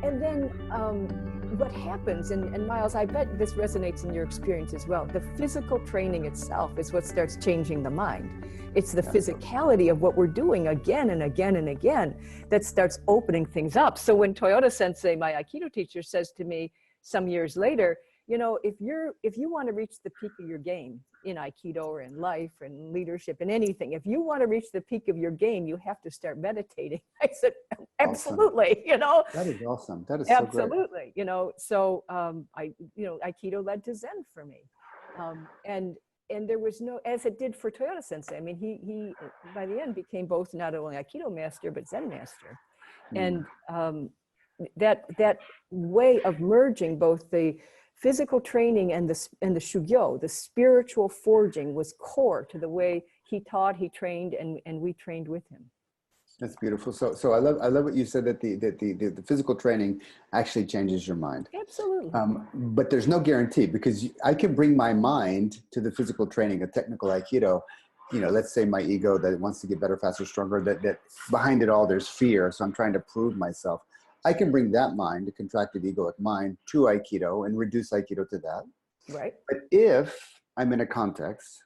And then what happens, and Miles, I bet this resonates in your experience as well, the physical training itself is what starts changing the mind. It's the physicality of what we're doing again and again and again that starts opening things up. So when Toyota Sensei, my Aikido teacher, says to me some years later, you know, if you want to reach the peak of your game in Aikido or in life and leadership and anything, if you want to reach the peak of your game, you have to start meditating. I said, absolutely, awesome. You know. That is awesome. That is absolutely, so great. You know. So Aikido led to Zen for me, and there was no, as it did for Toyota Sensei. I mean, he by the end became both not only Aikido master but Zen master, and that way of merging both the physical training and the shugyo, the spiritual forging, was core to the way he taught, he trained, and we trained with him. That's beautiful. So I love what you said, that the physical training actually changes your mind. Absolutely. But there's no guarantee, because I can bring my mind to the physical training, a technical Aikido. You know, let's say my ego that wants to get better, faster, stronger, that behind it all there's fear. So I'm trying to prove myself. I can bring that mind, the contracted egoic mind, to Aikido and reduce Aikido to that. Right. But if I'm in a context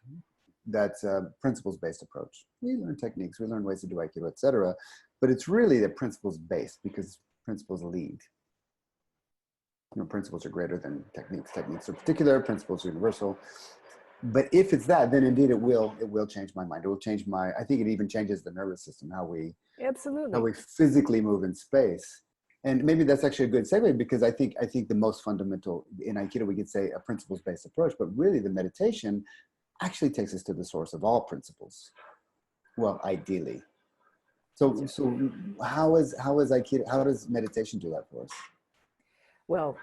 that's a principles-based approach, we learn techniques, we learn ways to do Aikido, etc. But it's really the principles-based, because principles lead. You know, principles are greater than techniques. Techniques are particular, principles are universal. But if it's that, then indeed it will change my mind. It will change I think it even changes the nervous system, how we physically move in space. And maybe that's actually a good segue, because I think the most fundamental in Aikido, we could say a principles-based approach, but really the meditation actually takes us to the source of all principles. Well, ideally. So how is Aikido, how does meditation do that for us? Well,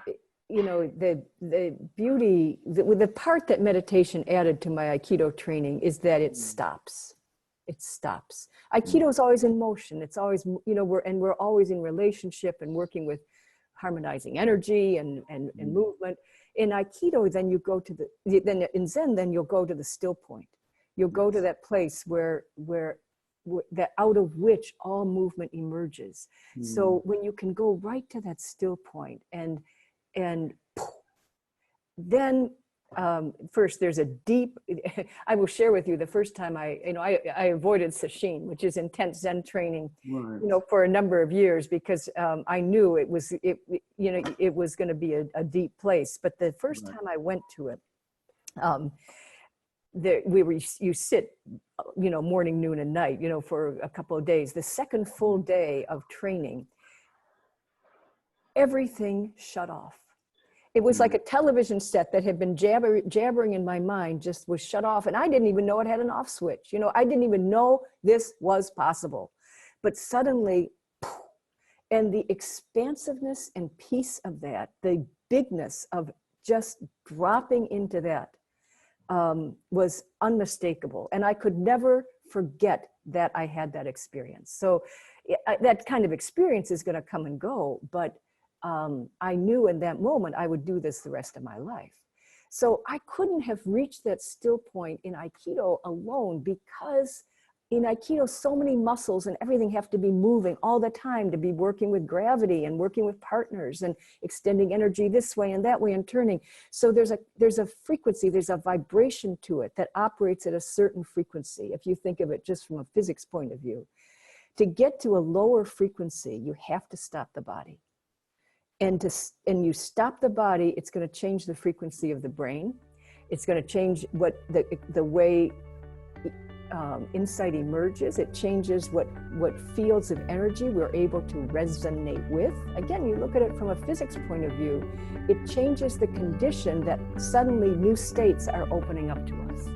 you know, the beauty, the part that meditation added to my Aikido training is that it stops. It stops. Aikido is always in motion. It's always, you know, we're always in relationship and working with harmonizing energy and movement. In Aikido, then you go to then in Zen, then you'll go to the still point. You'll go to that place where that out of which all movement emerges. So when you can go right to that still point and then first, there's a deep, I will share with you the first time I avoided sesshin, which is intense Zen training, you know, for a number of years, because I knew it was going to be a deep place. But the first time I went to it, you sit, you know, morning, noon, and night, you know, for a couple of days. The second full day of training, everything shut off. It was like a television set that had been jabbering in my mind, just was shut off. And I didn't even know it had an off switch. You know, I didn't even know this was possible. But suddenly, and the expansiveness and peace of that, the bigness of just dropping into that was unmistakable. And I could never forget that I had that experience. So that kind of experience is going to come and go, but I knew in that moment I would do this the rest of my life. So I couldn't have reached that still point in Aikido alone, because in Aikido, so many muscles and everything have to be moving all the time to be working with gravity and working with partners and extending energy this way and that way and turning. So there's a frequency, there's a vibration to it that operates at a certain frequency. If you think of it just from a physics point of view, to get to a lower frequency, you have to stop the body. And you stop the body, it's going to change the frequency of the brain. It's going to change what the way insight emerges. It changes what fields of energy we're able to resonate with. Again, you look at it from a physics point of view, it changes the condition that suddenly new states are opening up to us.